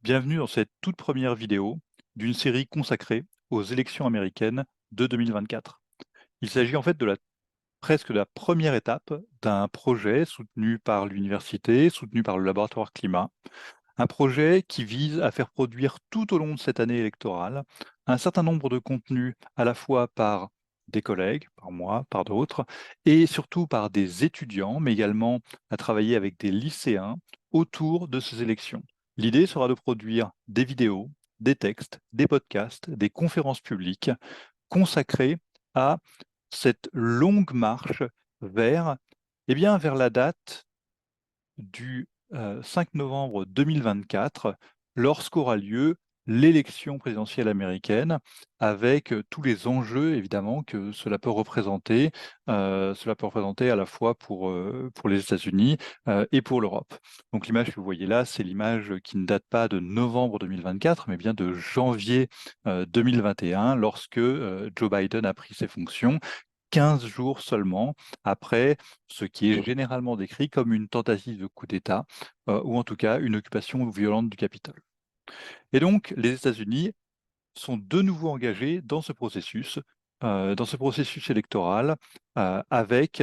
Bienvenue dans cette toute première vidéo d'une série consacrée aux élections américaines de 2024. Il s'agit en fait presque de la première étape d'un projet soutenu par l'université, soutenu par le laboratoire climat, un projet qui vise à faire produire tout au long de cette année électorale un certain nombre de contenus à la fois par des collègues, par moi, par d'autres, et surtout par des étudiants, mais également à travailler avec des lycéens autour de ces élections. L'idée sera de produire des vidéos, des textes, des podcasts, des conférences publiques consacrées à cette longue marche vers, vers la date du 5 novembre 2024, lorsqu'aura lieu l'élection présidentielle américaine, avec tous les enjeux évidemment que cela peut représenter. Cela peut représenter à la fois pour les États-Unis et pour l'Europe. Donc l'image que vous voyez là, c'est l'image qui ne date pas de novembre 2024, mais bien de janvier 2021, lorsque Joe Biden a pris ses fonctions. 15 jours seulement après ce qui est généralement décrit comme une tentative de coup d'État, ou en tout cas une occupation violente du Capitole. Et donc, les États-Unis sont de nouveau engagés dans ce processus électoral, avec,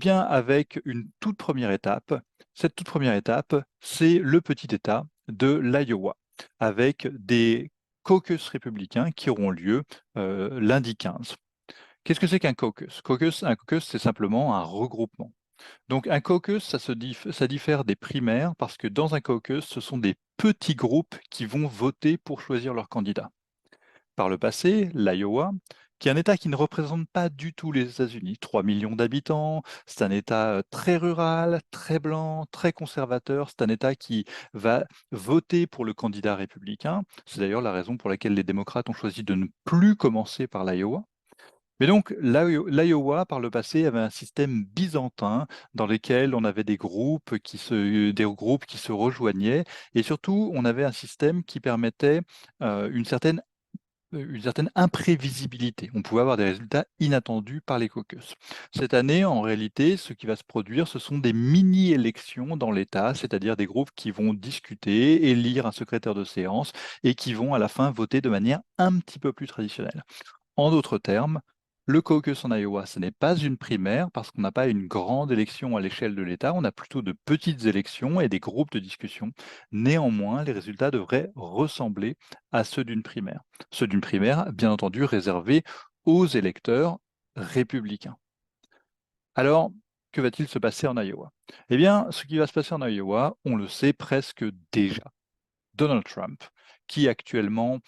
avec une toute première étape. Cette toute première étape, c'est le petit État de l'Iowa, avec des caucus républicains qui auront lieu lundi 15. Qu'est-ce que c'est qu'un caucus? Un caucus, c'est simplement un regroupement. Donc un caucus, ça diffère des primaires parce que dans un caucus, ce sont des petits groupes qui vont voter pour choisir leur candidat. Par le passé, l'Iowa, qui est un État qui ne représente pas du tout les États-Unis, 3 millions d'habitants, c'est un État très rural, très blanc, très conservateur, c'est un État qui va voter pour le candidat républicain. C'est d'ailleurs la raison pour laquelle les démocrates ont choisi de ne plus commencer par l'Iowa. Mais donc, l'Iowa, par le passé, avait un système byzantin dans lequel on avait des groupes qui se rejoignaient, et surtout, on avait un système qui permettait une certaine imprévisibilité. On pouvait avoir des résultats inattendus par les caucus. Cette année, en réalité, ce qui va se produire, ce sont des mini-élections dans l'État, c'est-à-dire des groupes qui vont discuter, élire un secrétaire de séance et qui vont à la fin voter de manière un petit peu plus traditionnelle. En d'autres termes, le caucus en Iowa, ce n'est pas une primaire parce qu'on n'a pas une grande élection à l'échelle de l'État, on a plutôt de petites élections et des groupes de discussion. Néanmoins, les résultats devraient ressembler à ceux d'une primaire. Ceux d'une primaire, bien entendu, réservés aux électeurs républicains. Alors, que va-t-il se passer en Iowa? Eh bien, ce qui va se passer en Iowa, on le sait presque déjà. Donald Trump, qui actuellement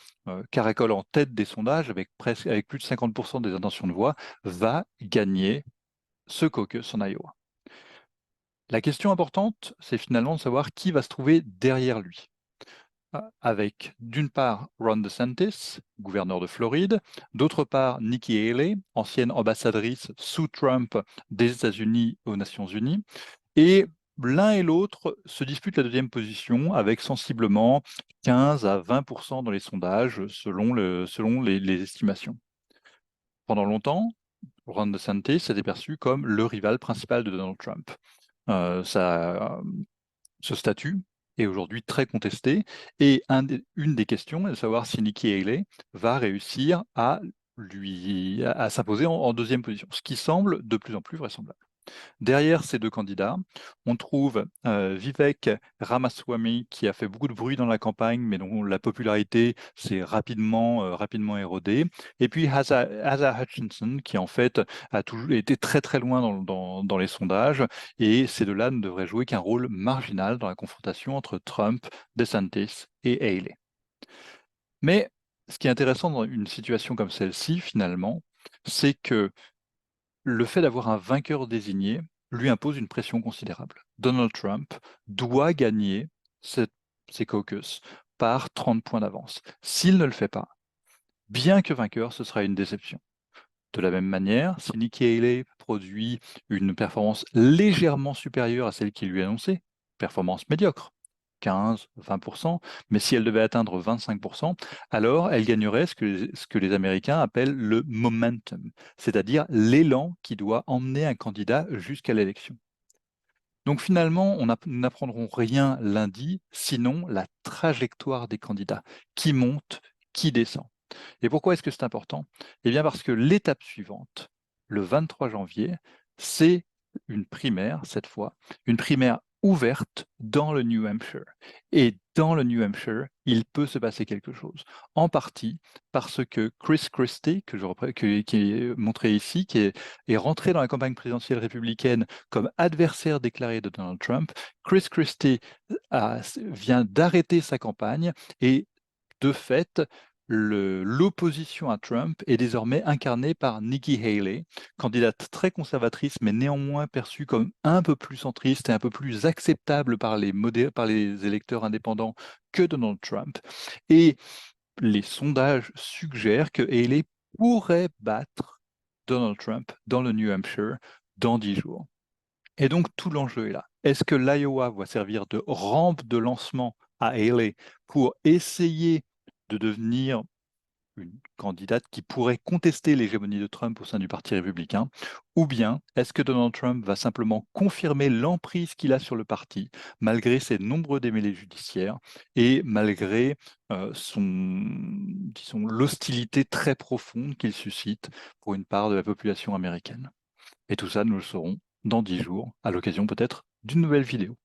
caracole en tête des sondages avec plus de 50% des intentions de voix, va gagner ce caucus en Iowa. La question importante, c'est finalement de savoir qui va se trouver derrière lui. Avec d'une part Ron DeSantis, gouverneur de Floride, d'autre part Nikki Haley, ancienne ambassadrice sous Trump des États-Unis aux Nations Unies, et l'un et l'autre se disputent la deuxième position avec sensiblement 15 à 20% dans les sondages selon les estimations. Pendant longtemps, Ron DeSantis s'était perçu comme le rival principal de Donald Trump. Ce statut est aujourd'hui très contesté et une des questions est de savoir si Nikki Haley va réussir à s'imposer en deuxième position, ce qui semble de plus en plus vraisemblable. Derrière ces deux candidats, on trouve Vivek Ramaswamy qui a fait beaucoup de bruit dans la campagne, mais dont la popularité s'est rapidement érodée. Et puis Asa Hutchinson qui en fait a toujours été très très loin dans les sondages. Et ces deux-là ne devraient jouer qu'un rôle marginal dans la confrontation entre Trump, DeSantis et Haley. Mais ce qui est intéressant dans une situation comme celle-ci, finalement, c'est que le fait d'avoir un vainqueur désigné lui impose une pression considérable. Donald Trump doit gagner cette- ces caucus par 30 points d'avance. S'il ne le fait pas, bien que vainqueur, ce sera une déception. De la même manière, si Nikki Haley produit une performance légèrement supérieure à celle qui lui est annoncée, performance médiocre, 15-20%, mais si elle devait atteindre 25%, alors elle gagnerait ce que les Américains appellent le momentum, c'est-à-dire l'élan qui doit emmener un candidat jusqu'à l'élection. Donc finalement, nous n'apprendrons rien lundi, sinon la trajectoire des candidats, qui monte, qui descend. Et pourquoi est-ce que c'est important? Eh bien parce que l'étape suivante, le 23 janvier, c'est une primaire, cette fois, une primaire ouverte dans le New Hampshire. Et dans le New Hampshire, il peut se passer quelque chose. En partie parce que Chris Christie, qui est montré ici, est rentré dans la campagne présidentielle républicaine comme adversaire déclaré de Donald Trump, Chris Christie vient d'arrêter sa campagne et de fait, l'opposition à Trump est désormais incarnée par Nikki Haley, candidate très conservatrice, mais néanmoins perçue comme un peu plus centriste et un peu plus acceptable par par les électeurs indépendants que Donald Trump. Et les sondages suggèrent que Haley pourrait battre Donald Trump dans le New Hampshire dans 10 jours. Et donc tout l'enjeu est là. Est-ce que l'Iowa va servir de rampe de lancement à Haley pour essayer de devenir une candidate qui pourrait contester l'hégémonie de Trump au sein du Parti républicain, ou bien est-ce que Donald Trump va simplement confirmer l'emprise qu'il a sur le parti, malgré ses nombreux démêlés judiciaires et malgré disons, l'hostilité très profonde qu'il suscite pour une part de la population américaine. Et tout ça, nous le saurons dans 10 jours, à l'occasion peut-être d'une nouvelle vidéo.